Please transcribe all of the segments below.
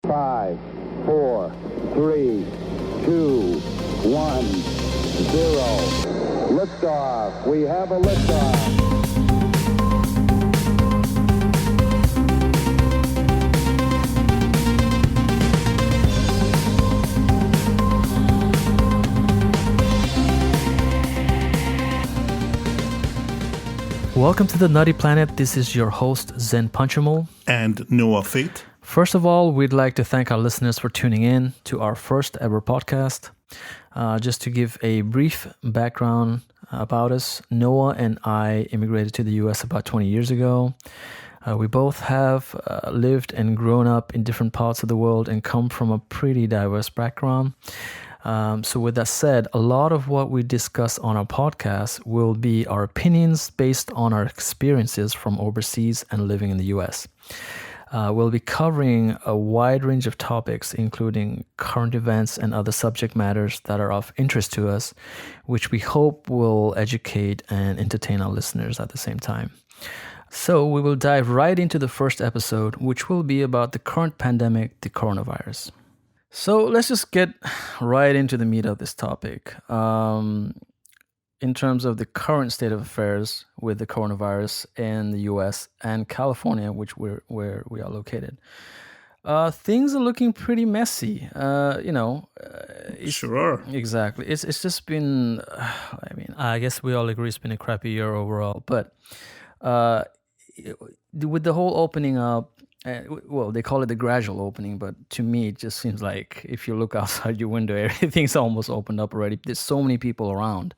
5, 4, 3, 2, 1, 0. Liftoff. We have a liftoff. Welcome to the Nutty Planet. This is your host, Zen Punchamo. And Noah Fate. First of all, we'd like to thank our listeners for tuning in to our first ever podcast. Just to give a brief background about us, Noah and I immigrated to the U.S. about 20 years ago. We both have lived and grown up in different parts of the world and come from a pretty diverse background. So with that said, a lot of what we discuss on our podcast will be our opinions based on our experiences from overseas and living in the U.S. We'll be covering a wide range of topics, including current events and other subject matters that are of interest to us, which we hope will educate and entertain our listeners at the same time. So we will dive right into the first episode, which will be about the current pandemic, the coronavirus. So let's just get right into the meat of this topic. In terms of the current state of affairs with the coronavirus in the U.S. and California, where we are located, things are looking pretty messy. Sure. Exactly. It's just been. I guess we all agree it's been a crappy year overall. But with the whole opening up. Well, they call it the gradual opening, but to me, it just seems like if you look outside your window, everything's almost opened up already. There's so many people around.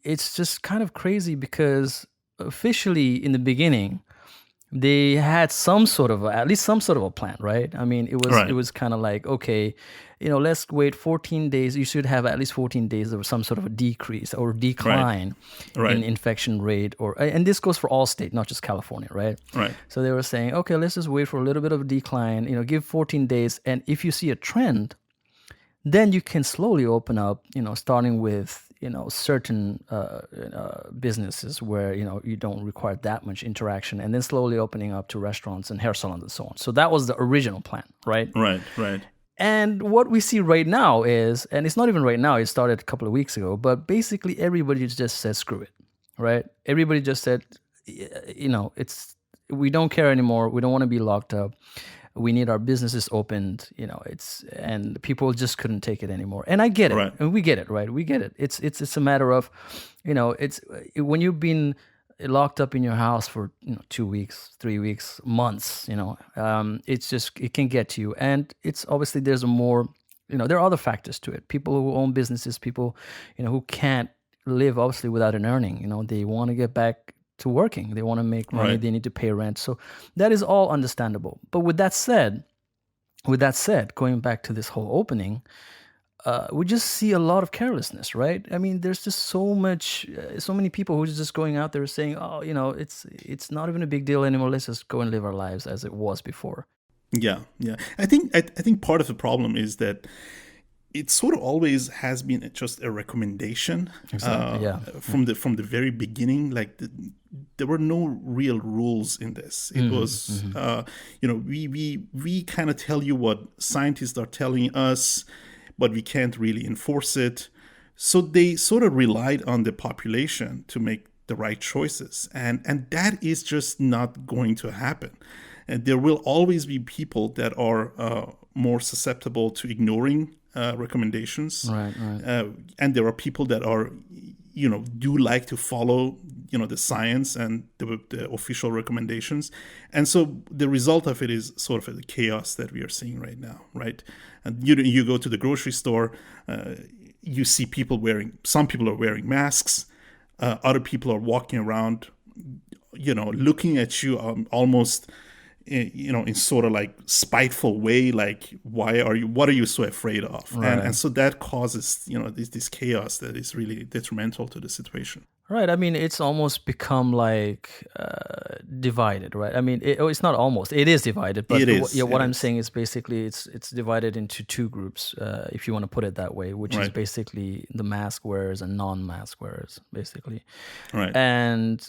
It's just kind of crazy because officially in the beginning, they had at least some sort of a plan, right? I mean, it was kind of like, okay, let's wait 14 days. You should have at least 14 days of some sort of a decrease or decline in infection rate, and this goes for all states, not just California, right? Right. So they were saying, okay, let's just wait for a little bit of a decline, give 14 days. And if you see a trend, then you can slowly open up, starting with, certain businesses where, you don't require that much interaction, and then slowly opening up to restaurants and hair salons and so on. So that was the original plan, right? Right. And what we see right now is, and it's not even right now, it started a couple of weeks ago, but basically everybody just said, screw it, right? Everybody just said, we don't care anymore. We don't want to be locked up. We need our businesses opened, and people just couldn't take it anymore. And I get it. Right. And we get it, right? We get it. It's a matter of, when you've been locked up in your house for 2 weeks, 3 weeks, months, it can get to you. And it's obviously there's a more, there are other factors to it. People who own businesses, people, who can't live obviously without an earning, they want to get back to working. They want to make money. Right. They need to pay rent. So that is all understandable. But with that said, going back to this whole opening, we just see a lot of carelessness, right? I mean, there's just so many people who are just going out there saying, oh, it's not even a big deal anymore. Let's just go and live our lives as it was before. Yeah. I think part of the problem is that it sort of always has been just a recommendation. Exactly. From the very beginning. Like there were no real rules in this. It was, we kind of tell you what scientists are telling us, but we can't really enforce it. So they sort of relied on the population to make the right choices. And that is just not going to happen. And there will always be people that are more susceptible to ignoring recommendations. Right. And there are people that are, do like to follow, the science and the official recommendations. And so the result of it is sort of the chaos that we are seeing right now, right? And you go to the grocery store, you see some people are wearing masks, other people are walking around, looking at you almost, in sort of like spiteful way, like, what are you so afraid of? Right. And so that causes, this chaos that is really detrimental to the situation. Right. I mean, it's almost become like divided, right? I mean, it's not almost. It is divided. But it is. What I'm saying is basically it's divided into two groups, if you want to put it that way, which is basically the mask wearers and non-mask wearers, basically. Right. And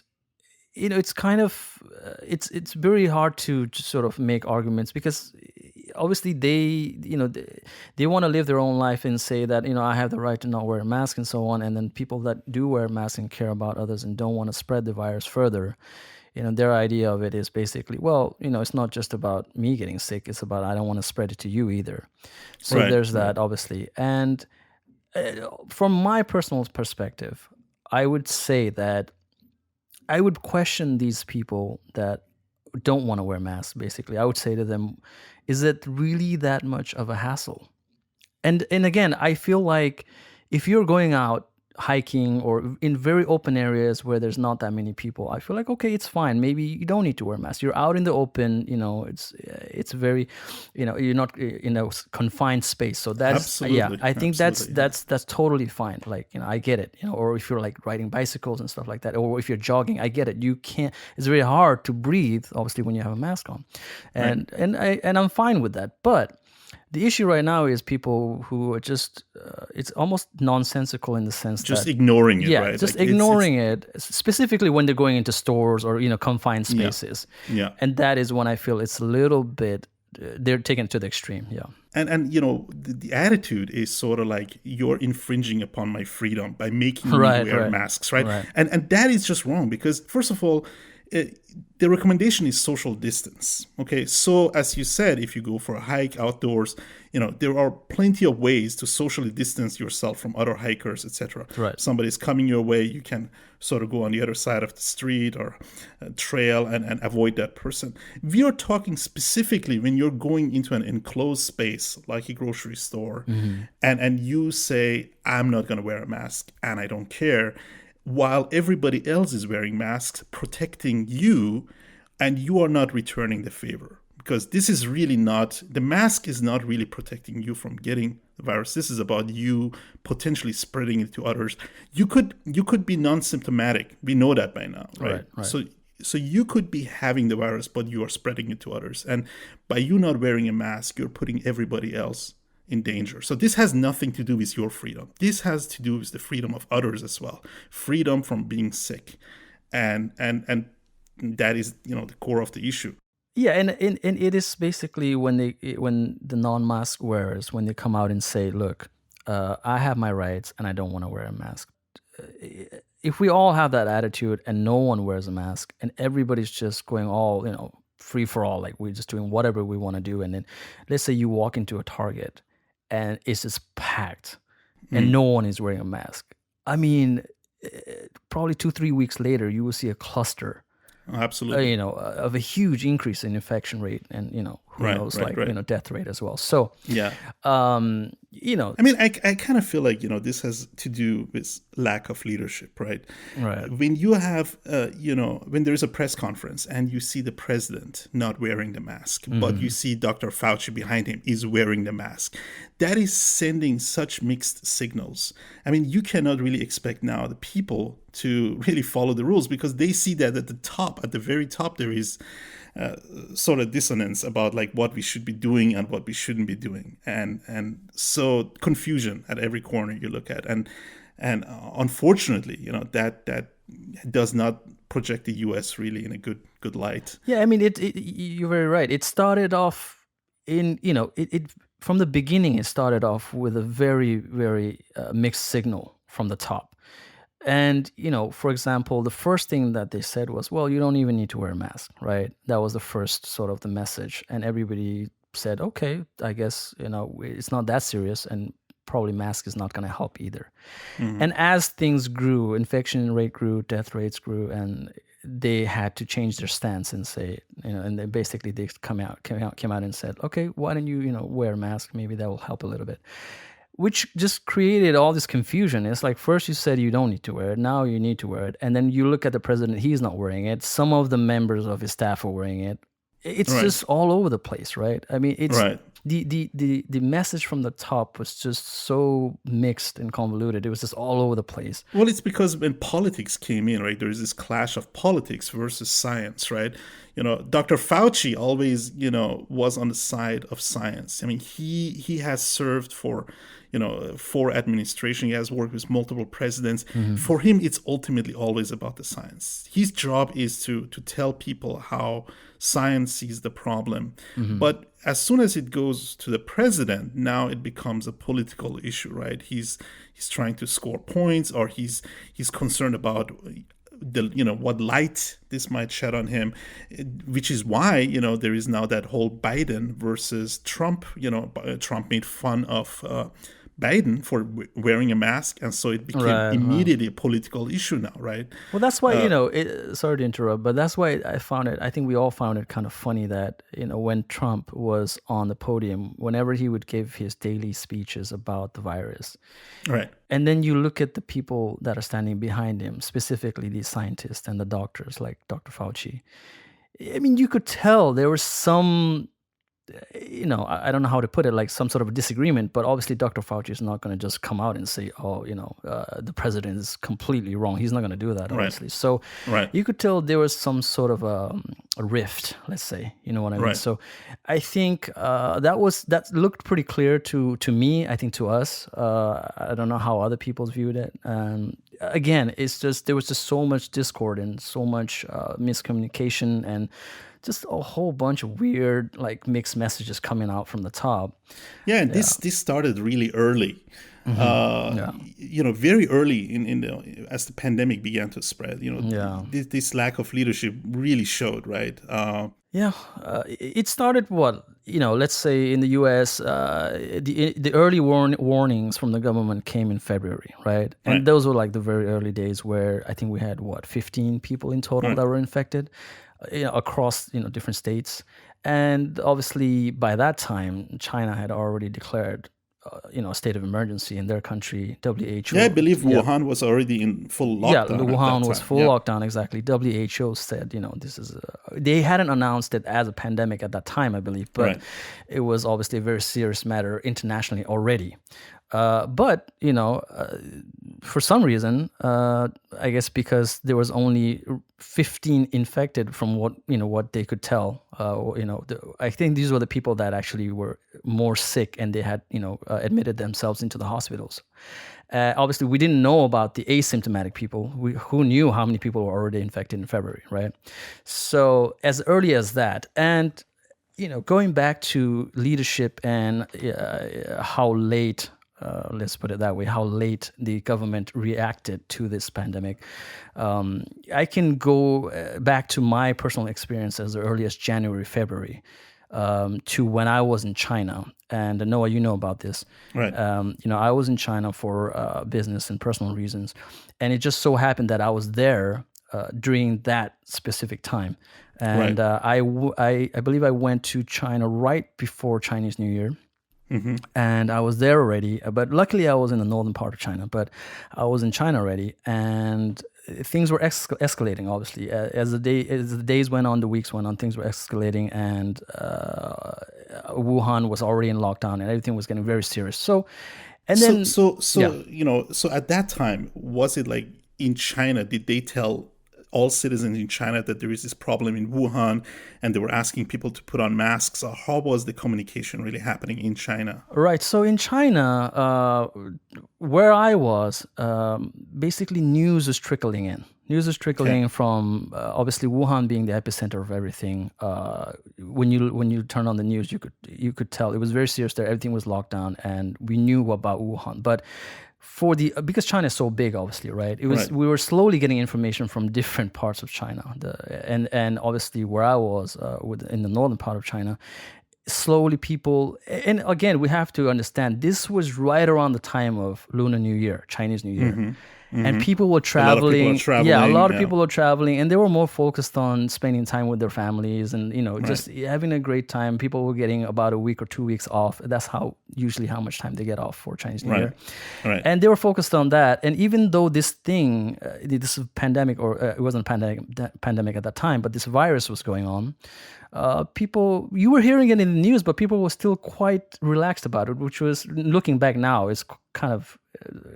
it's kind of it's very hard to just sort of make arguments because obviously they want to live their own life and say that I have the right to not wear a mask and so on, and then people that do wear masks and care about others and don't want to spread the virus further, their idea of it is basically, well, it's not just about me getting sick, it's about I don't want to spread it to you either. So there's that, obviously. And from my personal perspective, I would say that I would question these people that don't want to wear masks, basically. I would say to them, is it really that much of a hassle? And again, I feel like if you're going out hiking or in very open areas where there's not that many people, I feel like, okay, it's fine. Maybe you don't need to wear a mask. You're out in the open, it's very, you're not in a confined space. So that's, Absolutely. I think Absolutely. that's totally fine. Like, I get it, or if you're like riding bicycles and stuff like that, or if you're jogging, I get it. You can't, it's very hard to breathe, obviously, when you have a mask on. And I'm fine with that. But the issue right now is people who are just, it's almost nonsensical in the sense just that... ignoring it, right? Just Like, ignoring it, specifically when they're going into stores or, confined spaces. Yeah. And that is when I feel it's a little bit, they're taken to the extreme, And the attitude is sort of like, you're infringing upon my freedom by making me wear masks, right? And that is just wrong because, first of all, the recommendation is social distance. Okay, so as you said, if you go for a hike outdoors, there are plenty of ways to socially distance yourself from other hikers, etc. Right. Somebody's coming your way, you can sort of go on the other side of the street or trail and avoid that person. We are talking specifically when you're going into an enclosed space like a grocery store, and you say, I'm not going to wear a mask and I don't care, while everybody else is wearing masks, protecting you, and you are not returning the favor. Because this is really not, the mask is not really protecting you from getting the virus. This is about you potentially spreading it to others. You could be non-symptomatic. We know that by now, right? So you could be having the virus, but you are spreading it to others. And by you not wearing a mask, you're putting everybody else in danger. So this has nothing to do with your freedom. This has to do with the freedom of others as well. Freedom from being sick. And that is, the core of the issue. Yeah, and it is basically when the non-mask wearers, when they come out and say, look, I have my rights and I don't want to wear a mask. If we all have that attitude and no one wears a mask and everybody's just going all, free for all, like we're just doing whatever we want to do, and then let's say you walk into a Target and it's just packed and no one is wearing a mask. I mean, probably 2-3 weeks later, you will see a cluster, absolutely, of a huge increase in infection rate and, who knows, death rate as well. So, yeah. I mean, I kind of feel like, this has to do with lack of leadership, right? Right. When you have, when there's a press conference and you see the president not wearing the mask, but you see Dr. Fauci behind him is wearing the mask, that is sending such mixed signals. I mean, you cannot really expect now the people to really follow the rules because they see that at the very top, there is sort of dissonance about like what we should be doing and what we shouldn't be doing, and so confusion at every corner you look at, and unfortunately, that does not project the U.S. really in a good light. Yeah, I mean, you're very right. It started off in it from the beginning. It started off with a very very mixed signal from the top. And, for example, the first thing that they said was, well, you don't even need to wear a mask, right? That was the first sort of the message. And everybody said, okay, I guess, it's not that serious and probably mask is not going to help either. And as things grew, infection rate grew, death rates grew, and they had to change their stance and say, and then basically they came out and said, okay, why don't you, wear a mask? Maybe that will help a little bit. Which just created all this confusion. It's like first you said you don't need to wear it, now you need to wear it. And then you look at the president, he's not wearing it. Some of the members of his staff are wearing it. It's just all over the place, right? I mean, it's the message from the top was just so mixed and convoluted. It was just all over the place. Well, it's because when politics came in, right, there's this clash of politics versus science, right? Dr. Fauci always, was on the side of science. I mean, he has served for, 4 administration. He has worked with multiple presidents. For him, it's ultimately always about the science. His job is to tell people how science sees the problem. But as soon as it goes to the president, now it becomes a political issue, right? He's trying to score points, or he's concerned about what light this might shed on him, which is why there is now that whole Biden versus Trump. Trump made fun of Biden for wearing a mask, and so it became immediately a political issue now, right? Well, that's why sorry to interrupt, but that's why I think we all found it kind of funny that when Trump was on the podium, whenever he would give his daily speeches about the virus, right, and then you look at the people that are standing behind him, specifically the scientists and the doctors like Dr. Fauci. I mean, you could tell there was some, I don't know how to put it, like some sort of a disagreement, but obviously Dr. Fauci is not going to just come out and say, the president is completely wrong. He's not going to do that, obviously. Right. So right. You could tell there was some sort of a rift, let's say, you know what I mean? Right. So I think that looked pretty clear to me, I think to us. I don't know how other people viewed it. Again, it's just, there was just so much discord and so much miscommunication and just a whole bunch of weird, like, mixed messages coming out from the top. Yeah, and this started really early. Very early in as the pandemic began to spread. This lack of leadership really showed, right? It started let's say in the U.S. The early warnings from the government came in February, right? And those were like the very early days where I think we had 15 people in total that were infected. Across different states, and obviously by that time China had already declared a state of emergency in their country. WHO. Yeah, I believe Wuhan was already in full lockdown. Yeah, Wuhan was full lockdown, exactly. WHO said this is they hadn't announced it as a pandemic at that time, I believe, but it was obviously a very serious matter internationally already. But for some reason, I guess because there was only 15 infected from what they could tell. I think these were the people that actually were more sick, and they had admitted themselves into the hospitals. Obviously, we didn't know about the asymptomatic people. Who knew how many people were already infected in February, right? So as early as that, and going back to leadership and how late. Let's put it that way, how late the government reacted to this pandemic. I can go back to my personal experience as early as January, February, to when I was in China. And Noah, you know about this. Right. I was in China for business and personal reasons. And it just so happened that I was there during that specific time. And I believe I went to China right before Chinese New Year. Mm-hmm. And I was there already, but luckily I was in the northern part of China, but I was in China already, and things were escalating, obviously. As the days went on, the weeks went on, things were escalating, and Wuhan was already in lockdown, and everything was getting very serious. So at that time, was it like in China, did they tell all citizens in China that there is this problem in Wuhan, and they were asking people to put on masks? Or how was the communication really happening in China? Right. So in China, where I was, basically news is trickling in. News is trickling from obviously Wuhan being the epicenter of everything. When you turn on the news, you could tell it was very serious there. Everything was locked down, and we knew about Wuhan, but because China is so big, obviously, right? We were slowly getting information from different parts of China, and obviously where I was in the northern part of China, slowly people, and again we have to understand this was right around the time of Lunar New Year, Chinese New Year. Mm-hmm. And people were traveling. A lot of people were traveling, and they were more focused on spending time with their families and just having a great time. People were getting about a week or 2 weeks off. That's usually how much time they get off for Chinese New Year. Right. And they were focused on that. And even though this thing, this pandemic, or it wasn't a pandemic at that time, but this virus was going on, people, you were hearing it in the news, but people were still quite relaxed about it, which was, looking back now, is kind of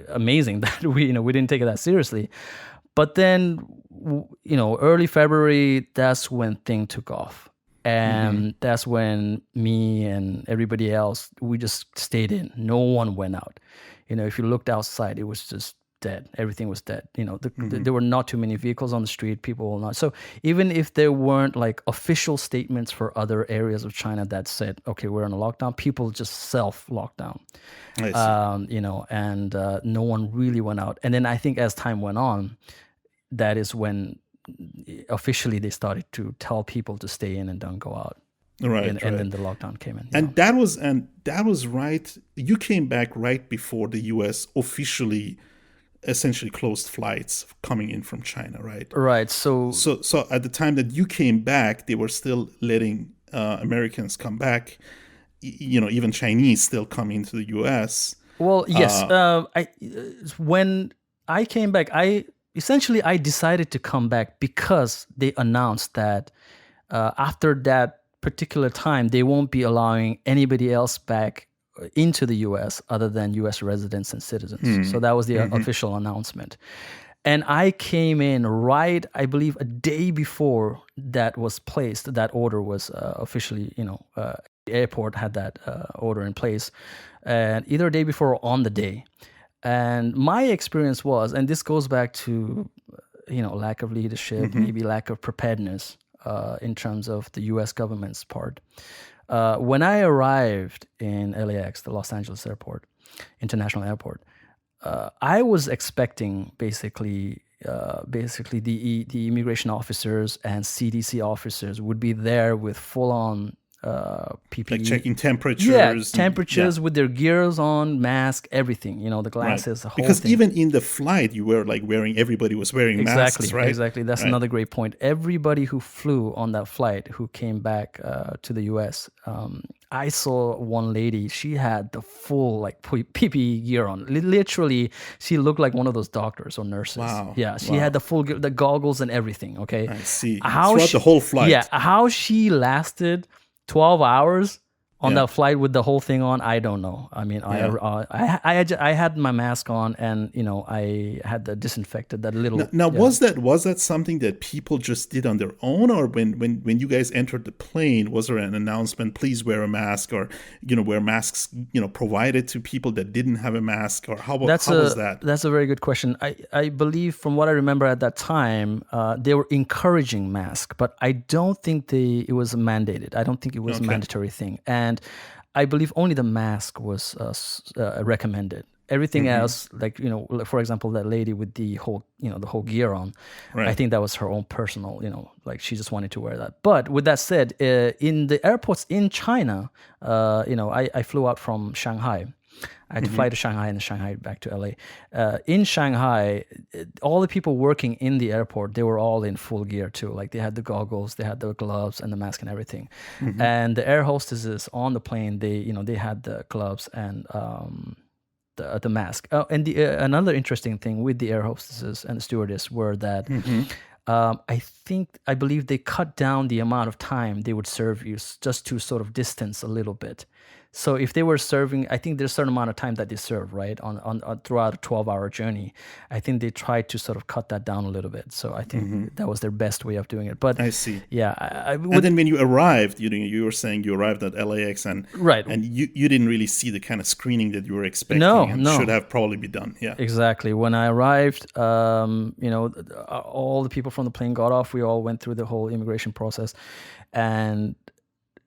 amazing that we didn't take it that seriously. But then early February, that's when thing took off. And that's when me and everybody else, we just stayed in. No one went out. If you looked outside, it was just dead. Everything was dead. There were not too many vehicles on the street. People were not. So even if there weren't like official statements for other areas of China that said, okay, we're on a lockdown, people just self-lockdown. And no one really went out. And then I think as time went on, that is when officially they started to tell people to stay in and don't go out. Right. And then the lockdown came in. And that was right. You came back right before the U.S. officially essentially closed flights coming in from China, right? Right. So at the time that you came back, they were still letting Americans come back. Even Chinese still come into the U.S. Well, yes. When I came back, I decided to come back because they announced that after that particular time, they won't be allowing anybody else back into the U.S. other than U.S. residents and citizens. So that was the official announcement. And I came in right, I believe, a day before that was placed. That order was officially, the airport had that order in place, and either a day before or on the day. And my experience was, and this goes back to, lack of leadership, maybe lack of preparedness in terms of the U.S. government's part. When I arrived in LAX, the Los Angeles Airport, International Airport, I was expecting basically the immigration officers and CDC officers would be there with full-on PPE. Like checking temperatures. Temperatures with their gears on, mask, everything, the glasses, the whole because thing. Even in the flight, everybody was wearing masks, right? Exactly. That's another great point. Everybody who flew on that flight, who came back to the U.S., I saw one lady, she had the full PPE gear on. Literally, she looked like one of those doctors or nurses. Wow. Yeah, she had the full the goggles and everything, okay? I see. Throughout the whole flight. Yeah, how she lasted 12 hours on that flight with the whole thing on, I don't know. I mean, I had my mask on, and I had the disinfected that little. Now was that something that people just did on their own, or when you guys entered the plane, was there an announcement, please wear a mask, or wear masks, provided to people that didn't have a mask, or how was that? That's a very good question. I believe from what I remember at that time, they were encouraging masks, but I don't think it was mandated. I don't think it was a mandatory thing, and I believe only the mask was recommended. Everything else, for example, that lady with the whole gear on, right. I think that was her own personal, she just wanted to wear that. But with that said, in the airports in China, I flew out from Shanghai. I had to fly to Shanghai and Shanghai back to LA. In Shanghai, all the people working in the airport, they were all in full gear too. Like they had the goggles, they had the gloves and the mask and everything. And the air hostesses on the plane, they had the gloves and the mask. And another interesting thing with the air hostesses and the stewardess were that I believe they cut down the amount of time they would serve you just to sort of distance a little bit. So if they were serving, I think there's a certain amount of time that they serve, right, on throughout a 12-hour journey. I think they tried to sort of cut that down a little bit. So I think that was their best way of doing it. But I see. Yeah. And then when you arrived, you were saying you arrived at LAX, and right, and you didn't really see the kind of screening that you were expecting. No. Should have probably been done. Yeah. Exactly. When I arrived, all the people from the plane got off. We all went through the whole immigration process, and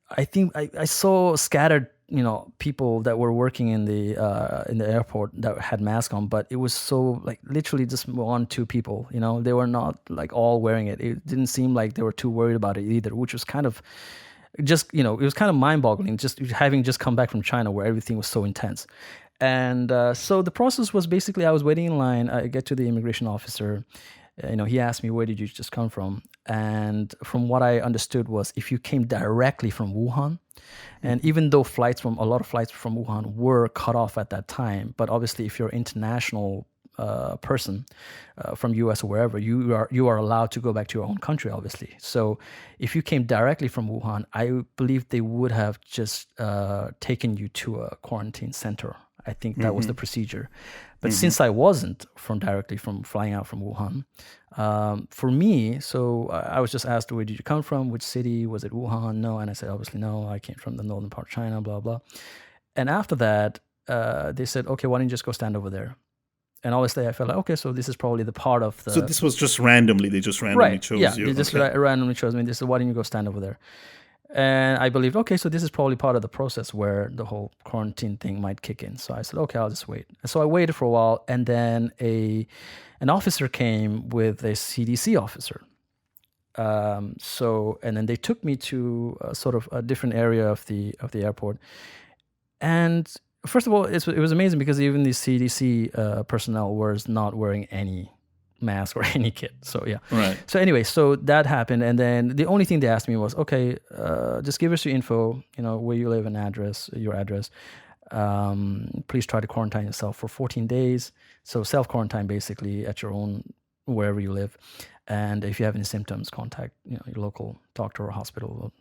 I think I saw scattered people that were working in the airport that had masks on, but it was so literally just 1-2 people. They were not all wearing it. It didn't seem like they were too worried about it either, which was kind of just it was kind of mind-boggling. Just having just come back from China where everything was so intense, and so the process was basically I was waiting in line. I get to the immigration officer. He asked me, where did you just come from? And from what I understood was if you came directly from Wuhan, and even though a lot of flights from Wuhan were cut off at that time, but obviously if you're an international person from US or wherever, you are allowed to go back to your own country, obviously. So if you came directly from Wuhan, I believe they would have just taken you to a quarantine center. I think that was the procedure. But since I wasn't directly from flying out from Wuhan, for me, so I was just asked, where did you come from? Which city? Was it Wuhan? No. And I said, obviously, no, I came from the northern part of China, blah, blah. And after that, they said, okay, why don't you just go stand over there? And obviously I felt like, okay, so this is probably the part of the... So this was just randomly, they just randomly chose you. They just randomly chose me. They said, why don't you go stand over there? And I believed, okay, so this is probably part of the process where the whole quarantine thing might kick in. So I said, okay, I'll just wait. So I waited for a while, and then an officer came with a CDC officer. And then they took me to sort of a different area of the airport. And first of all, it was amazing because even the CDC personnel was not wearing any mask or any kit. So yeah. Right. So anyway, so that happened, and then the only thing they asked me was, okay, just give us your info, where you live and your address. Please try to quarantine yourself for 14 days. So self-quarantine basically at your own, wherever you live. And if you have any symptoms, contact your local doctor or hospital,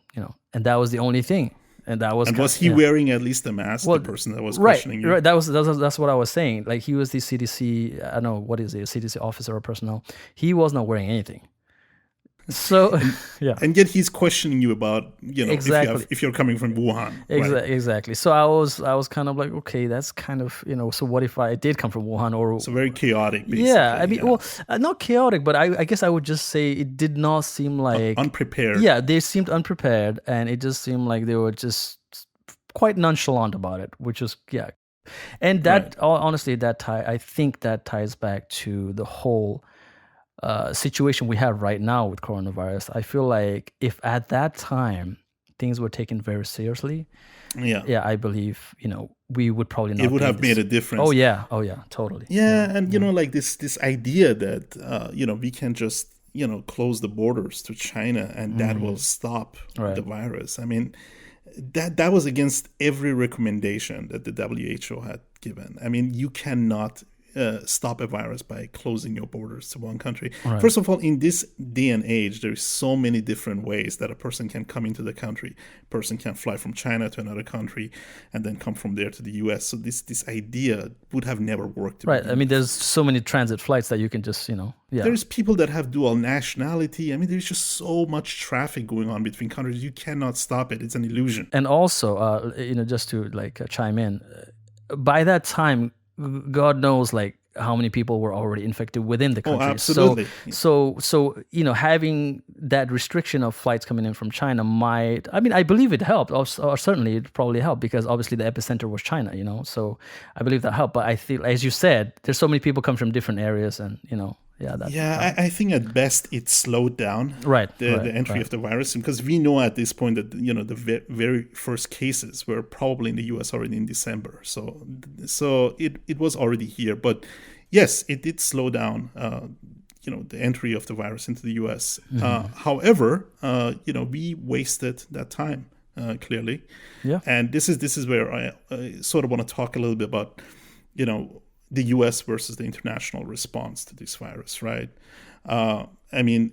and that was the only thing. And that was. And was he wearing at least a mask? The person that was questioning you. Right. That's what I was saying. Like, he was the CDC. I don't know what is it, a CDC officer or personnel. He was not wearing anything. So yeah. And yet he's questioning you about exactly. if you're coming from Wuhan. Exactly. So I was kind of like, okay, that's kind of So what if I did come from Wuhan or? So very chaotic. Basically. Yeah. I mean, well, not chaotic, but I guess I would just say it did not seem like unprepared. Yeah, they seemed unprepared, and it just seemed like they were just quite nonchalant about it, which was and that honestly, I think that ties back to the whole situation we have right now with coronavirus. I feel like if at that time things were taken very seriously, I believe we would probably not. It would have made a difference. Oh yeah, totally. Yeah, and like this idea that we can just close the borders to China and that will stop the virus. I mean, that was against every recommendation that the WHO had given. I mean, you cannot stop a virus by closing your borders to one country. Right. First of all, in this day and age, there's so many different ways that a person can come into the country. A person can fly from China to another country and then come from there to the US. So this idea would have never worked. Right. I mean, there's so many transit flights that you can just, There's people that have dual nationality. I mean, there's just so much traffic going on between countries. You cannot stop it. It's an illusion. And also, just to chime in, by that time, God knows how many people were already infected within the country. Oh, absolutely. So having that restriction of flights coming in from China I believe it helped, or certainly it probably helped, because obviously the epicenter was China, so I believe that helped. But I feel, as you said, there's so many people come from different areas, and I think at best it slowed down the entry of the virus, because we know at this point that the very first cases were probably in the US already in December, so it was already here. But yes, it did slow down the entry of the virus into the US. However, we wasted that time clearly, and this is where I sort of want to talk a little bit about the US versus the international response to this virus, right? I mean,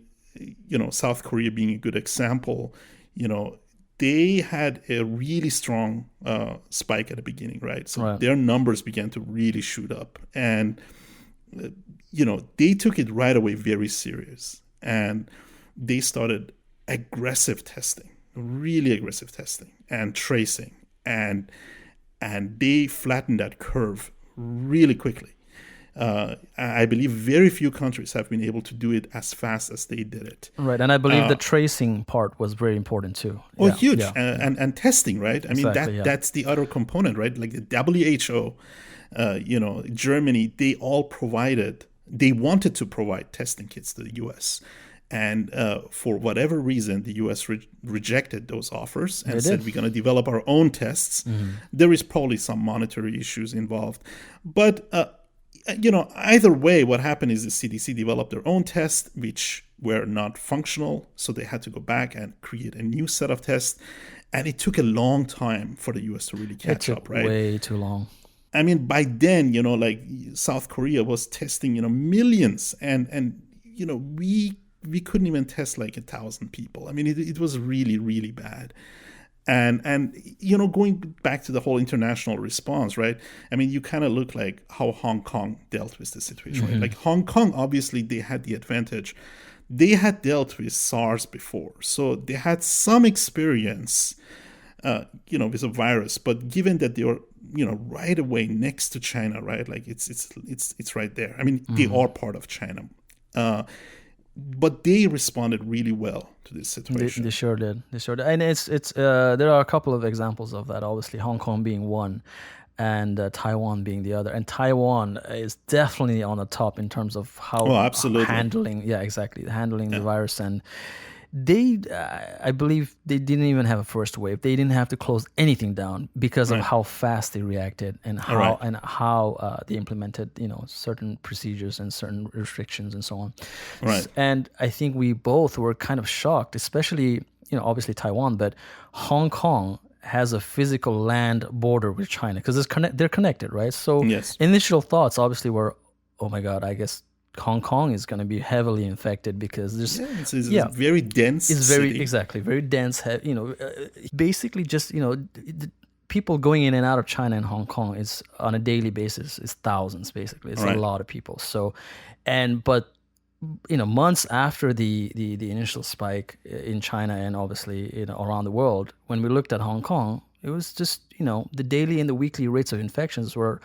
South Korea being a good example, they had a really strong spike at the beginning, right? So their numbers began to really shoot up. And, they took it right away very serious. And they started aggressive testing, really aggressive testing and tracing. And they flattened that curve really quickly. I believe very few countries have been able to do it as fast as they did it. Right, and I believe the tracing part was very important too. Oh, huge. And testing, right? I mean, that's the other component, right? Like the WHO, Germany, they wanted to provide testing kits to the US. And for whatever reason, the US rejected those offers and said, we're going to develop our own tests. There is probably some monetary issues involved. But, either way, what happened is the CDC developed their own tests, which were not functional. So they had to go back and create a new set of tests. And it took a long time for the US to really catch up, right? Way too long. I mean, by then, South Korea was testing, millions. And we couldn't even test 1,000 people. I mean, it was really, really bad. And going back to the whole international response, right? I mean, you kind of look like how Hong Kong dealt with the situation, right? Like Hong Kong, obviously, they had the advantage. They had dealt with SARS before, so they had some experience, with a virus. But given that they were, right away next to China, right? Like it's right there. I mean, they are part of China. But they responded really well to this situation. They sure did. And it's there are a couple of examples of that. Obviously, Hong Kong being one, and Taiwan being the other. And Taiwan is definitely on the top in terms of how absolutely. handling the virus. And they, I believe, they didn't even have a first wave. They didn't have to close anything down because of how fast they reacted and how they implemented, certain procedures and certain restrictions and so on. Right. And I think we both were kind of shocked, especially, obviously Taiwan, but Hong Kong has a physical land border with China because they're connected, right? So initial thoughts obviously were, oh my God, I guess Hong Kong is going to be heavily infected because there's it's very dense. It's very dense. Basically just people going in and out of China and Hong Kong is on a daily basis is thousands. Basically, it's a lot of people. So, but months after the initial spike in China and obviously around the world, when we looked at Hong Kong, it was just, the daily and the weekly rates of infections were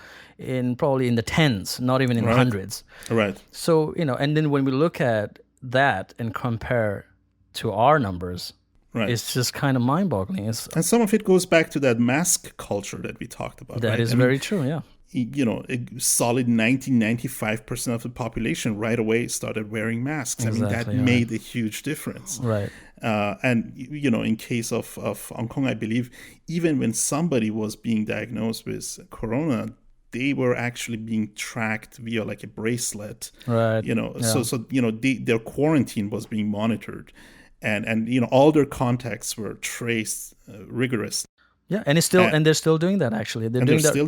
probably in the tens, not even in the hundreds. Right. So, and then when we look at that and compare to our numbers, it's just kind of mind-boggling. And some of it goes back to that mask culture that we talked about. That is very true, yeah. A solid 95% of the population right away started wearing masks. I mean, that made a huge difference. Right. And, in case of Hong Kong, I believe, even when somebody was being diagnosed with corona, they were actually being tracked via like a bracelet. Right. So their quarantine was being monitored. And all their contacts were traced rigorously. Yeah, and they're still doing that actually. They're still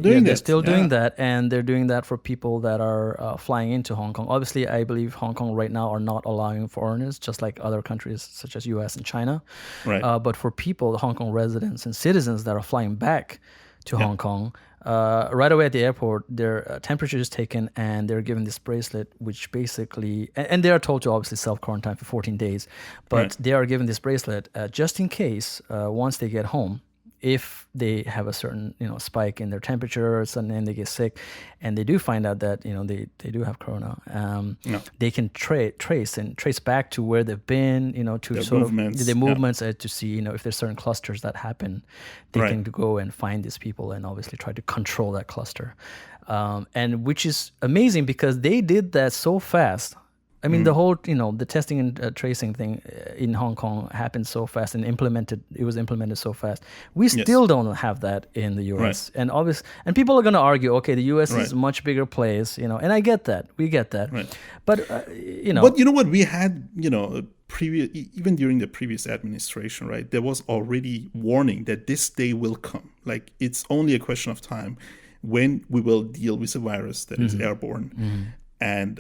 doing that, and they're doing that for people that are flying into Hong Kong. Obviously, I believe Hong Kong right now are not allowing foreigners, just like other countries such as U.S. and China. Right. But for people, Hong Kong residents and citizens that are flying back to Hong Kong, right away at the airport, their temperature is taken and they're given this bracelet, which basically, and they are told to obviously self-quarantine for 14 days, but they are given this bracelet just in case once they get home, if they have a certain spike in their temperature and then they get sick and they do find out that they do have corona, they can trace back to where they've been, to their sort movements, of their movements, to see if there's certain clusters that happen, they can go and find these people and obviously try to control that cluster, and which is amazing because they did that so fast. I mean, the whole, the testing and tracing thing in Hong Kong happened so fast and it was implemented so fast. We still don't have that in the U.S. And and people are going to argue, okay, the U.S. is a much bigger place, and I get that. We get that. Right. But, But you know what? We had, even during the previous administration, right, there was already warning that this day will come. Like, it's only a question of time when we will deal with a virus that is airborne. And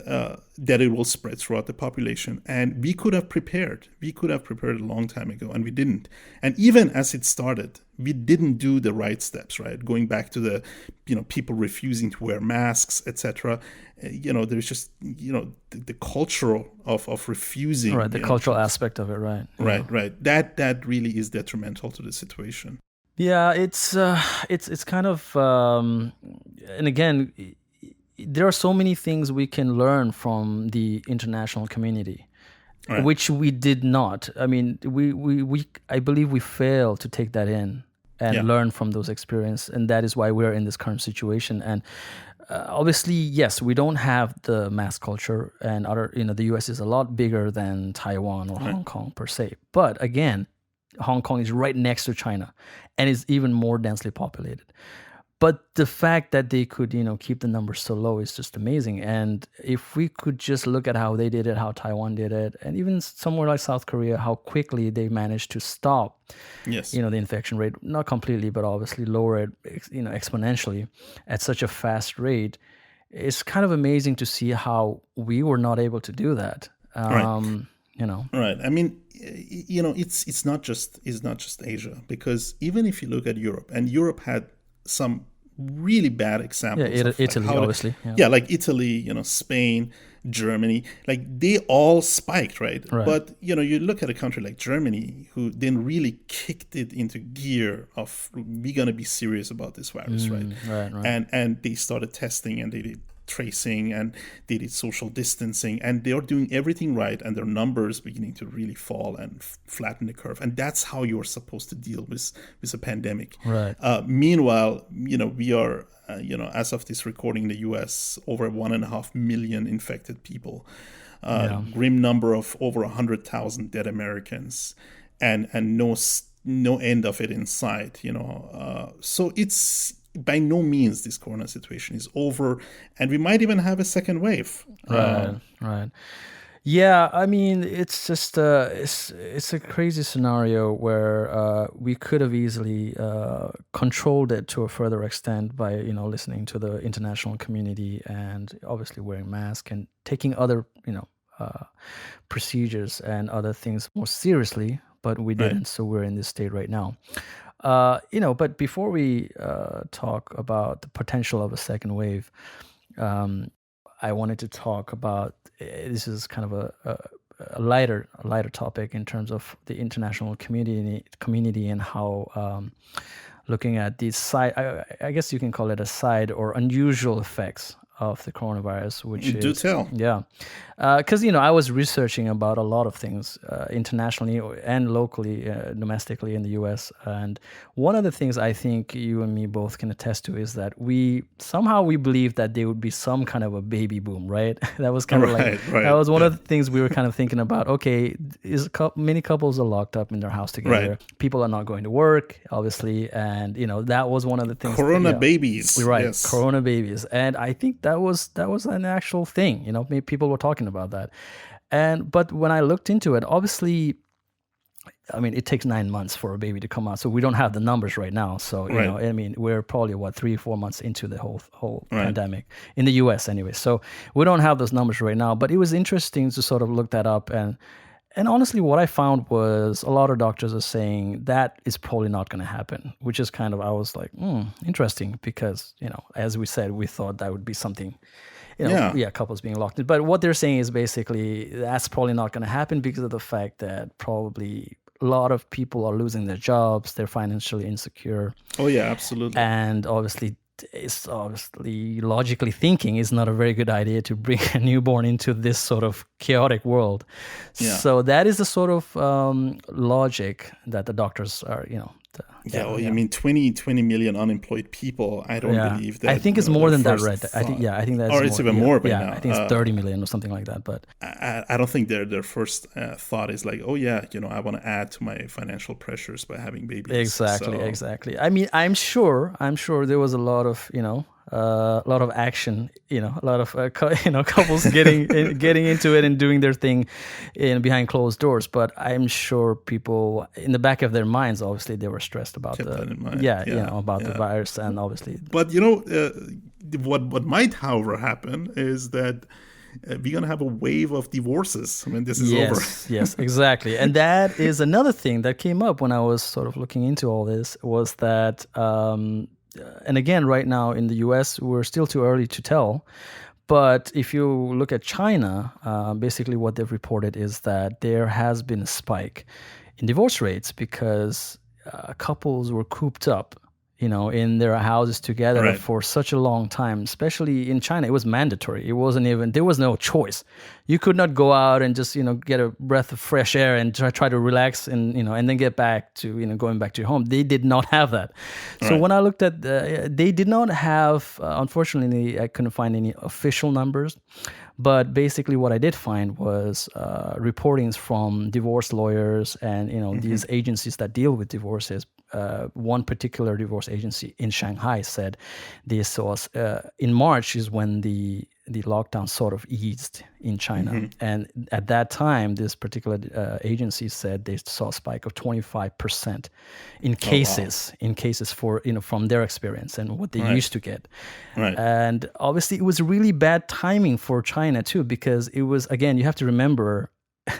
that it will spread throughout the population. And we could have prepared. We could have prepared a long time ago, and we didn't. And even as it started, we didn't do the right steps, right? Going back to the, people refusing to wear masks, etc. There's just, the cultural of refusing. Right, the cultural aspect of it, right. Right. That really is detrimental to the situation. Yeah, it's kind of, and again, there are so many things we can learn from the international community, which we did not. I mean, I believe we failed to take that in and learn from those experiences, and that is why we're in this current situation. And obviously, yes, we don't have the mass culture, and the U.S. is a lot bigger than Taiwan or Hong Kong per se. But again, Hong Kong is right next to China, and is even more densely populated. But the fact that they could, keep the numbers so low is just amazing. And if we could just look at how they did it, how Taiwan did it, and even somewhere like South Korea, how quickly they managed to stop, the infection rate, not completely, but obviously lower it, exponentially at such a fast rate, it's kind of amazing to see how we were not able to do that. Right. I mean, it's not just Asia, because even if you look at Europe, and Europe had some really bad examples. Italy, obviously. Like Italy, Spain, Germany, like they all spiked, right? But you look at a country like Germany, who then really kicked it into gear of we're gonna be serious about this virus, right? And they started testing, and they did tracing, and they did social distancing, and they're doing everything right, and their numbers beginning to really fall and flatten the curve. And that's how you're supposed to deal with a pandemic. Meanwhile, we are as of this recording in the US, over 1.5 million infected people, grim number of over 100,000 dead Americans, and no end of it in sight. So it's by no means this corona situation is over, and we might even have a second wave. Right. Yeah, I mean, it's just it's a crazy scenario where we could have easily controlled it to a further extent by listening to the international community, and obviously wearing masks and taking other procedures and other things more seriously. But we didn't, so we're in this state right now. But before we talk about the potential of a second wave, I wanted to talk about, this is kind of a lighter topic in terms of the international community and how looking at these side, I guess you can call it a side or unusual effects of the coronavirus, which do tell. Yeah, because I was researching about a lot of things internationally and locally, domestically in the U.S. And one of the things I think you and me both can attest to is that we believe that there would be some kind of a baby boom, right? That was kind of that was one of the things we were kind of thinking about. Okay, many couples are locked up in their house together. People are not going to work, obviously, and that was one of the things. Corona babies, yes. Corona babies, and I think that was an actual thing. Maybe people were talking about that, but when I looked into it, obviously, I mean, it takes 9 months for a baby to come out, so we don't have the numbers right now. So I mean, we're probably 3-4 months into the whole pandemic in the U.S. anyway. So we don't have those numbers right now. But it was interesting to sort of look that up, and honestly, what I found was a lot of doctors are saying that is probably not going to happen, which is kind of, I was like, interesting, because, as we said, we thought that would be something, couples being locked in. But what they're saying is basically that's probably not going to happen because of the fact that probably a lot of people are losing their jobs, they're financially insecure. Oh, yeah, absolutely. And obviously, it's obviously logically thinking is not a very good idea to bring a newborn into this sort of chaotic world. So that is the sort of logic that the doctors are, I mean, 20 million unemployed people. I don't believe that. I think it's more than that, right? I think that's. Or it's even more by now. I think it's 30 million or something like that. But I don't think their first thought is like, I want to add to my financial pressures by having babies. Exactly. I mean, I'm sure there was a lot of action, a lot of couples getting into it and doing their thing behind closed doors. But I'm sure people in the back of their minds, obviously, they were stressed about the virus, and obviously. But what might, however, happen is that we're going to have a wave of divorces when this is over. Yes, exactly. And that is another thing that came up when I was sort of looking into all this, was that, and again, right now in the US, we're still too early to tell. But if you look at China, basically what they've reported is that there has been a spike in divorce rates because couples were cooped up, in their houses together for such a long time. Especially in China, it was mandatory. It wasn't even, there was no choice. You could not go out and just, get a breath of fresh air and try to relax and, and then get back to, going back to your home. They did not have that. So when I looked at, they did not have, unfortunately, I couldn't find any official numbers. But basically what I did find was reportings from divorce lawyers and, these agencies that deal with divorces. One particular divorce agency in Shanghai said they saw in March is when the lockdown sort of eased in China. And at that time, this particular agency said they saw a spike of 25% in cases for, from their experience and what they used to get. And obviously it was really bad timing for China too, because it was, again, you have to remember,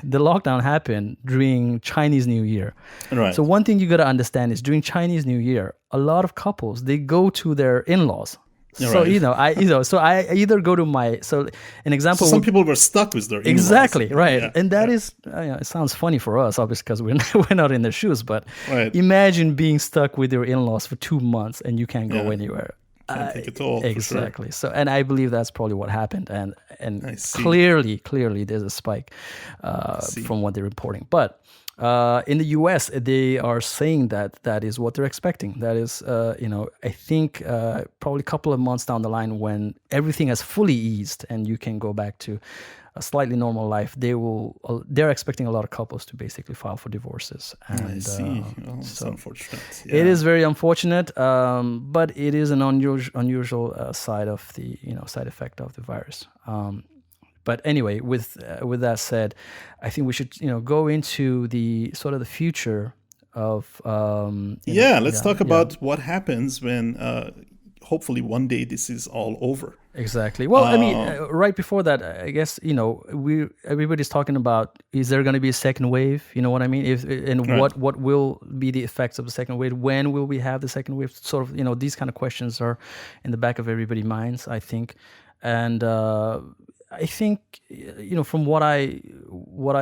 the lockdown happened during Chinese New Year. Right. So one thing you got to understand is during Chinese New Year, a lot of couples, they go to their in-laws. So, Right. so I either go to an example. So some people were stuck with their in-laws. Exactly, right. Yeah, And that is, it sounds funny for us, obviously, because we're not in their shoes. But Right. imagine being stuck with your in-laws for 2 months and you can't go Yeah. anywhere. Can't take it all. Exactly. For sure. So, and I believe that's probably what happened. And I see. clearly, there's a spike see. from what they're reporting. But in the U.S., they are saying that is what they're expecting. That is, I think probably a couple of months down the line, when everything has fully eased and you can go back to a slightly normal life, they're expecting a lot of couples to basically file for divorces. And, I see. Well, it's unfortunate. Yeah. It is very unfortunate, but it is an unusual side of the side effect of the virus. But anyway, with that said, I think we should go into the sort of the future of let's talk about what happens when hopefully one day this is all over. Exactly. Well, I mean, right before that, I guess everybody's talking about, is there going to be a second wave? You know what I mean? Right. What will be the effects of the second wave? When will we have the second wave? Sort of, these kind of questions are in the back of everybody's minds, I think. And I think, from what I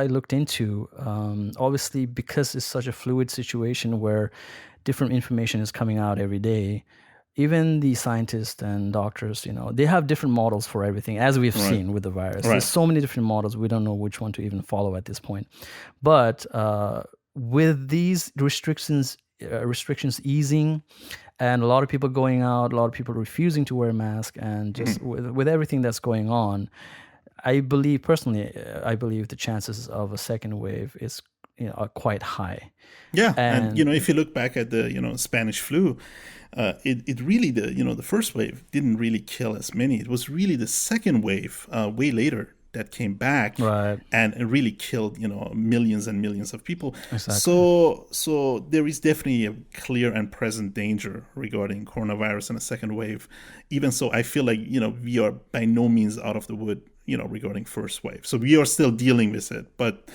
looked into, obviously because it's such a fluid situation where different information is coming out every day, even the scientists and doctors, they have different models for everything, as we've seen with the virus. Right. There's so many different models, we don't know which one to even follow at this point. But with these restrictions easing, and a lot of people going out, a lot of people refusing to wear a mask, and just with everything that's going on, I believe the chances of a second wave are quite high. Yeah, and if you look back at the Spanish flu, it really the first wave didn't really kill as many. It was really the second wave way later that came back, right, and it really killed millions and millions of people. Exactly. So there is definitely a clear and present danger regarding coronavirus and a second wave. Even so, I feel like we are by no means out of the wood regarding first wave. So we are still dealing with it, but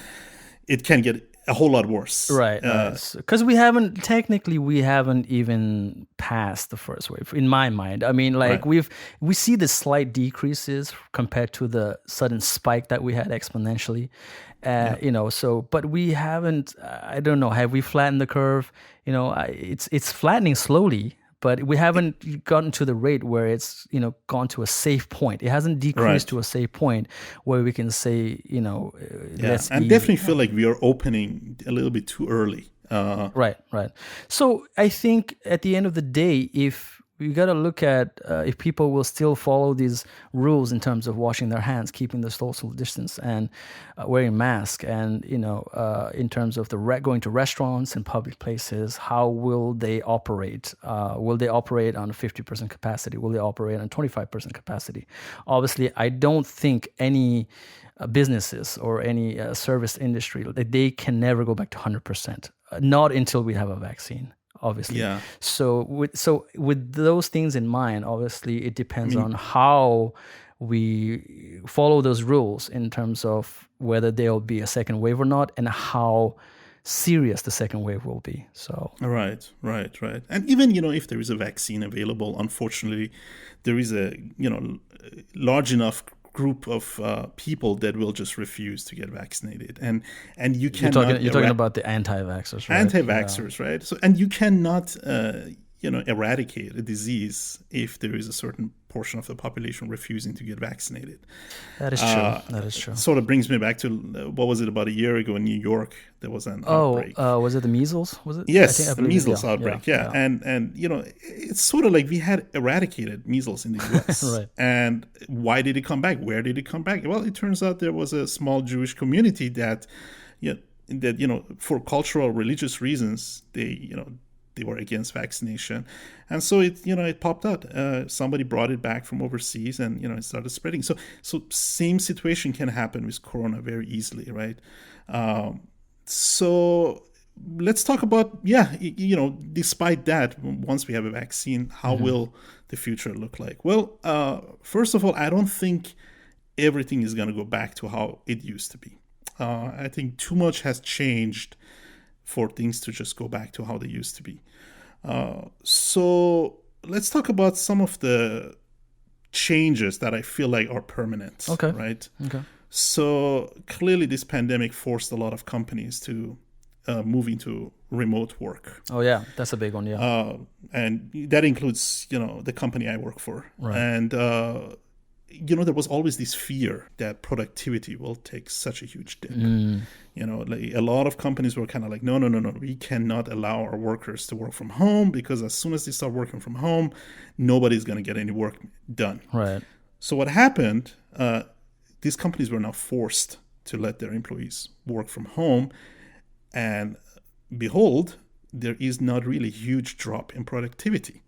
it can get a whole lot worse. Right. Because we haven't even passed the first wave, in my mind. I mean, like we see the slight decreases compared to the sudden spike that we had exponentially. But we haven't, I don't know, have we flattened the curve? It's flattening slowly, but we haven't gotten to the rate where it's, gone to a safe point. It hasn't decreased to a safe point where we can say, let's and definitely feel like we are opening a little bit too early. Right. So I think at the end of the day, if we got to look at if people will still follow these rules in terms of washing their hands, keeping the social distance, and wearing masks, and in terms of going to restaurants and public places, how will they operate? Will they operate on 50% capacity? Will they operate on 25% capacity? Obviously, I don't think any businesses or any service industry, they can never go back to 100%. Not until we have a vaccine. Obviously. Yeah. So with those things in mind, obviously it depends on how we follow those rules in terms of whether there'll be a second wave or not, and how serious the second wave will be. So right. And even if there is a vaccine available, unfortunately, there is a large enough group of people that will just refuse to get vaccinated, and you cannot. You're talking about the anti-vaxxers, right? Anti-vaxxers, right? So, and you cannot, eradicate a disease if there is a certain portion of the population refusing to get vaccinated. That is true. That is true. Sort of brings me back to what was it, about a year ago in New York? There was an outbreak. Was it the measles? Was it? Yes, the measles outbreak. Yeah. And it's sort of like we had eradicated measles in the U.S. Right. And why did it come back? Where did it come back? Well, it turns out there was a small Jewish community that for cultural, religious reasons, they were against vaccination, and so it popped out. Somebody brought it back from overseas, and it started spreading. So same situation can happen with corona very easily, right? So let's talk about despite that, once we have a vaccine, how will the future look like? Well, first of all, I don't think everything is going to go back to how it used to be. I think too much has changed for things to just go back to how they used to be. So let's talk about some of the changes that I feel like are permanent. Okay. Right? Okay. So clearly this pandemic forced a lot of companies to move into remote work. Oh yeah, that's a big one. Yeah. And that includes, the company I work for. Right. And, there was always this fear that productivity will take such a huge dip. Like a lot of companies were kind of like, no, we cannot allow our workers to work from home, because as soon as they start working from home, nobody's going to get any work done. Right. So what happened, these companies were now forced to let their employees work from home. And behold, there is not really a huge drop in productivity.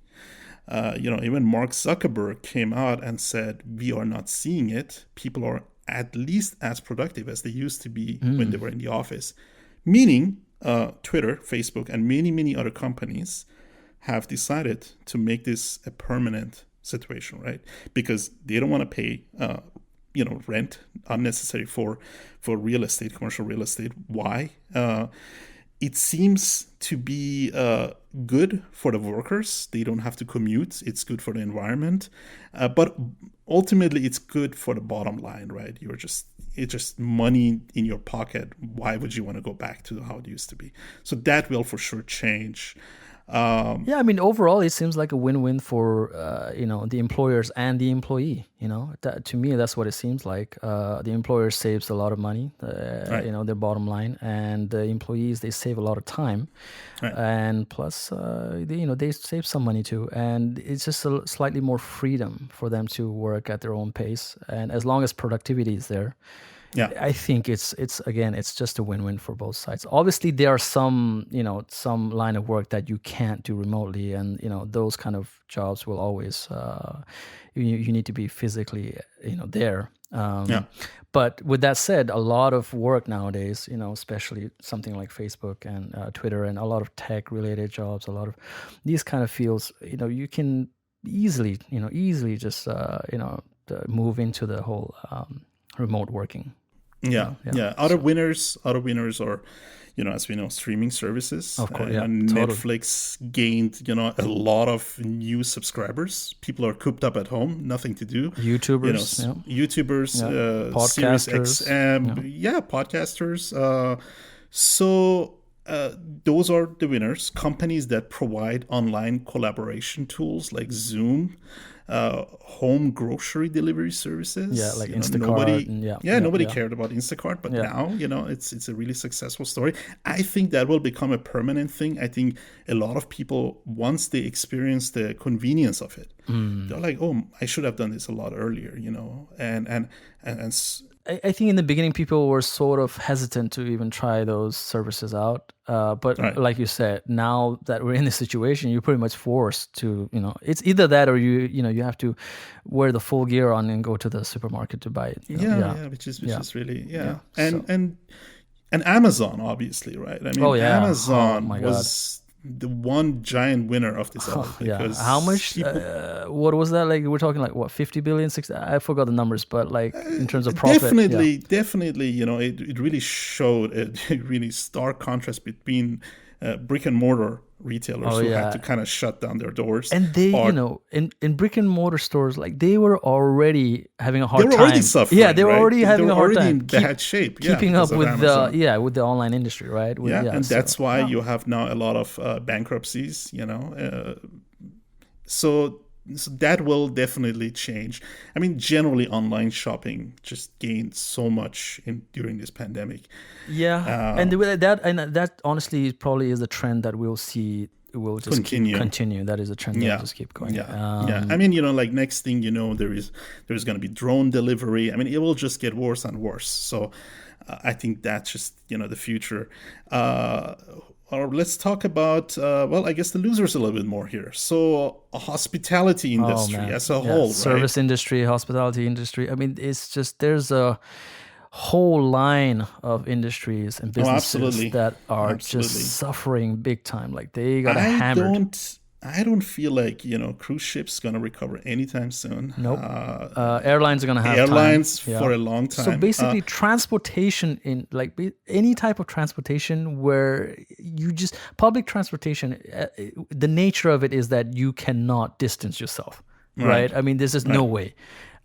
Even Mark Zuckerberg came out and said, we are not seeing it. People are at least as productive as they used to be when they were in the office. Meaning, Twitter, Facebook, and many, many other companies have decided to make this a permanent situation, right? Because they don't want to pay, rent unnecessary for real estate, commercial real estate. Why? It seems to be good for the workers. They don't have to commute. It's good for the environment. But ultimately, it's good for the bottom line, right? It's just money in your pocket. Why would you want to go back to how it used to be? So that will for sure change. Yeah, I mean, overall, it seems like a win-win for the employers and the employee. To me, that's what it seems like. The employer saves a lot of money, Right. their bottom line, and the employees, they save a lot of time, Right. and plus, they save some money too. And it's just a slightly more freedom for them to work at their own pace, and as long as productivity is there. Yeah. I think it's just a win-win for both sides. Obviously, there are some line of work that you can't do remotely, and those kind of jobs will always you need to be physically there. But with that said, a lot of work nowadays, especially something like Facebook and Twitter, and a lot of tech-related jobs, a lot of these kind of fields, you can easily just move into the whole remote working. Yeah. Other winners are, as we know, streaming services. Of course, Netflix gained, a lot of new subscribers. People are cooped up at home, nothing to do. YouTubers, Sirius podcasters, XM, podcasters. So those are the winners. Companies that provide online collaboration tools like Zoom. Home grocery delivery services. Yeah, like Instacart. Nobody cared about Instacart, but now, it's a really successful story. I think that will become a permanent thing. I think a lot of people, once they experience the convenience of it, they're like, oh, I should have done this a lot earlier, and I think in the beginning, people were sort of hesitant to even try those services out. But Right. like you said, now that we're in this situation, you're pretty much forced to, it's either that or you have to wear the full gear on and go to the supermarket to buy it. Which is really, and Amazon, obviously, right? I mean, Amazon was the one giant winner of this all. Because how much what was that, like we're talking like what, 50 billion, 60, I forgot the numbers, but like in terms of profit, definitely it really showed a really stark contrast between brick and mortar retailers who had to kind of shut down their doors, and they in brick and mortar stores, like they were already having a hard time. They were already suffering. They were already having a hard time in bad shape, keeping up with Amazon. with the online industry, right? And that's why you have now a lot of bankruptcies. So that will definitely change. I mean, generally, online shopping just gained so much during this pandemic. And that honestly probably is a trend that we'll see. Will just continue. That is a trend that will just keep going. I mean, like next thing there's going to be drone delivery. I mean, it will just get worse and worse. So I think that's just the future. Or let's talk about, I guess the losers a little bit more here. So hospitality industry as a whole, right? Service industry, hospitality industry. I mean, it's just, there's a whole line of industries and businesses that are just suffering big time. Like they got hammered. I don't feel like, cruise ships going to recover anytime soon. Nope. Airlines are going to have airlines time. for a long time. So basically, transportation in any type of transportation where public transportation, the nature of it is that you cannot distance yourself, right? I mean, there's just no way.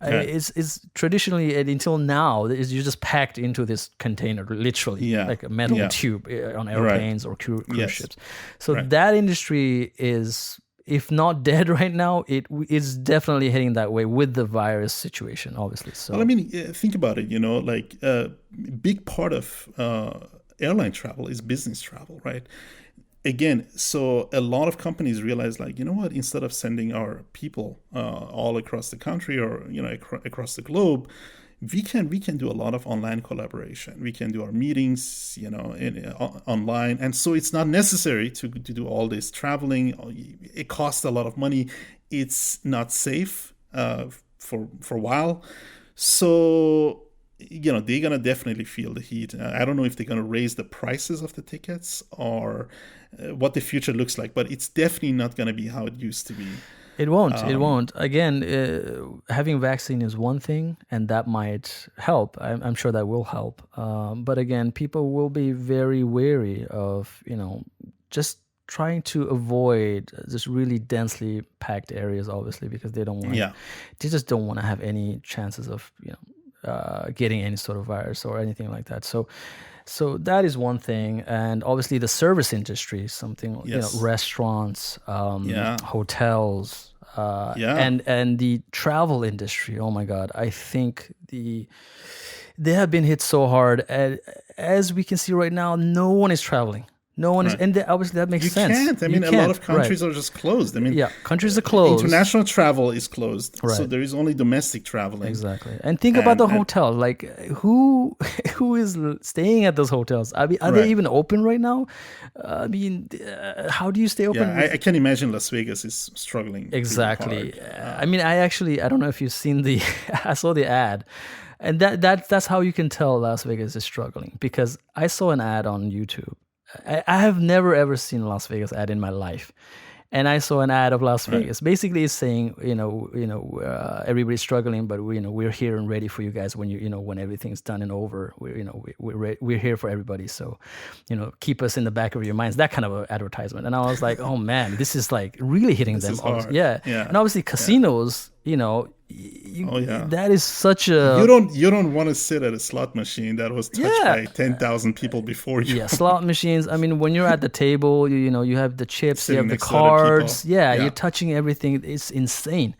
It's traditionally until now you're just packed into this container, literally, like a metal tube on airplanes or cruise ships. So that industry is, if not dead right now, it is definitely heading that way with the virus situation, obviously. So, well, I mean, think about it. Like a big part of airline travel is business travel, right? Again, so a lot of companies realize, like, you know what, instead of sending our people all across the country or, across the globe, we can do a lot of online collaboration. We can do our meetings, online. And so it's not necessary to do all this traveling. It costs a lot of money. It's not safe for a while. So, they're going to definitely feel the heat. I don't know if they're going to raise the prices of the tickets or what the future looks like, but it's definitely not going to be how it used to be. It won't. It won't. Again, having vaccine is one thing, and that might help. I'm sure that will help. But again, people will be very wary of, just trying to avoid just really densely packed areas, obviously, because they don't want. They just don't want to have any chances of, getting any sort of virus or anything like that. So that is one thing, and obviously the service industry, something restaurants, hotels, and the travel industry. Oh my God, I think they have been hit so hard. As we can see right now, no one is traveling. No one is, and obviously that makes sense. You can't. I mean, a lot of countries are just closed. I mean, countries are closed. International travel is closed, so there is only domestic traveling. Exactly. And think about the hotel. Like, who is staying at those hotels? I mean, are they even open right now? I mean, how do you stay open? Yeah, I can imagine Las Vegas is struggling. Exactly. I mean, I don't know if you've seen I saw the ad. And that's how you can tell Las Vegas is struggling, because I saw an ad on YouTube. I have never ever seen a Las Vegas ad in my life, and I saw an ad of Las Vegas. Basically, it's saying, everybody's struggling, but we're here and ready for you guys when when everything's done and over. We're here for everybody. So, keep us in the back of your minds. That kind of an advertisement. And I was like, oh man, this is like really hitting them. Yeah. And obviously casinos. That is such a... You don't want to sit at a slot machine that was touched by 10,000 people before you. Yeah, slot machines. I mean, when you're at the table, you have the chips, you have the cards. You're touching everything. It's insane.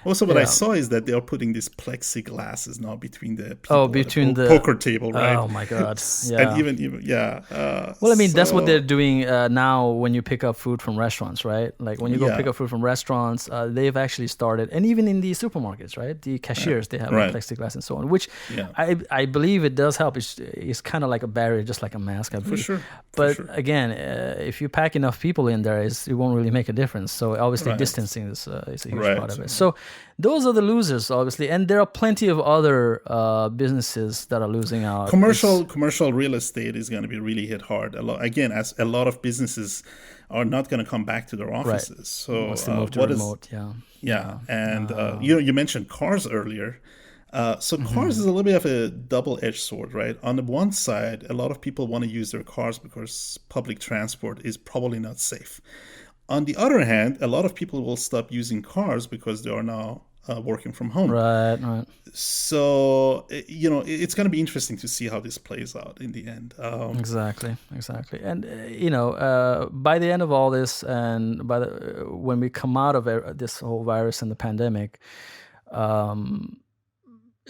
Also, what I saw is that they are putting these plexiglasses now between the people between the poker table, right? Oh my God! And even well, I mean, that's what they're doing now when you pick up food from restaurants, right? Like when you go pick up food from restaurants, they've actually started, and even in the supermarkets, right? The cashiers they have plexiglass and so on, which I believe it does help. It's kind of like a barrier, just like a mask, I believe. For sure. But again, if you pack enough people in there, it won't really make a difference. So obviously, distancing is a huge part of it. So those are the losers, obviously, and there are plenty of other businesses that are losing out. Commercial real estate is going to be really hit hard. As a lot of businesses are not going to come back to their offices. So once they move to remote, and you mentioned cars earlier. So cars is a little bit of a double-edged sword, right? On the one side, a lot of people want to use their cars because public transport is probably not safe. On the other hand, a lot of people will stop using cars because they are now working from home. Right. So, it's going to be interesting to see how this plays out in the end. Exactly. And, by the end of all this, and when we come out of this whole virus and the pandemic,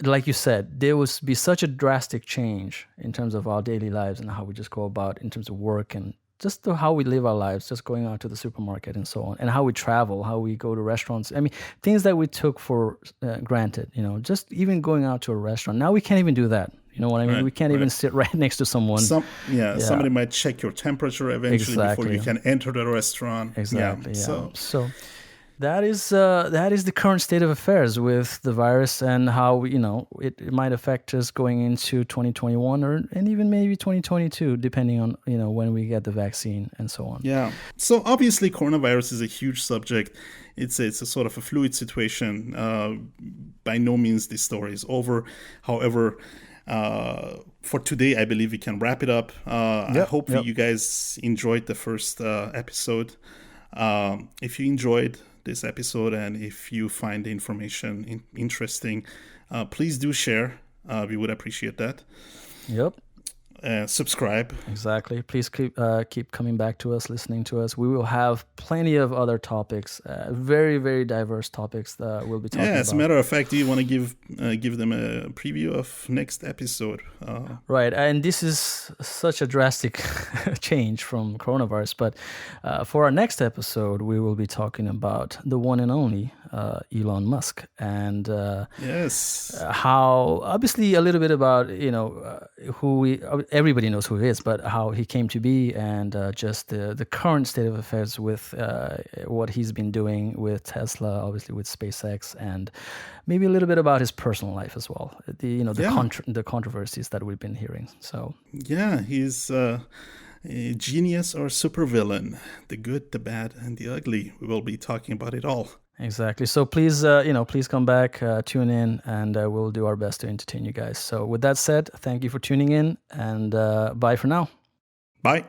like you said, there will be such a drastic change in terms of our daily lives and how we just go about in terms of work and just how we live our lives, just going out to the supermarket and so on, and how we travel, how we go to restaurants. I mean, things that we took for granted, just even going out to a restaurant. Now we can't even do that. You know what I mean? Right, we can't even sit right next to someone. Somebody might check your temperature eventually before you can enter the restaurant. Exactly. So that is the current state of affairs with the virus and how it might affect us going into 2021 and even maybe 2022, depending on when we get the vaccine and so on. Yeah. So obviously, coronavirus is a huge subject. It's a sort of a fluid situation. By no means this story is over. However, for today, I believe we can wrap it up. I hope you guys enjoyed the first episode. If you enjoyed this episode and if you find the information interesting, please do share. We would appreciate that. Yep. Subscribe. Exactly. Please keep coming back to us, listening to us. We will have plenty of other topics, very, very diverse topics that we'll be talking about. Yeah, as a matter of fact, do you want to give them a preview of next episode? Right, and this is such a drastic change from coronavirus, but for our next episode, we will be talking about the one and only Elon Musk, and how, obviously, a little bit about who everybody knows who he is, but how he came to be, and just the current state of affairs with what he's been doing with Tesla, obviously with SpaceX, and maybe a little bit about his personal life as well. The controversies that we've been hearing. So he's a genius or supervillain, the good, the bad, and the ugly. We will be talking about it all. Exactly. So please, please come back, tune in, and we'll do our best to entertain you guys. So with that said, thank you for tuning in, and bye for now. Bye.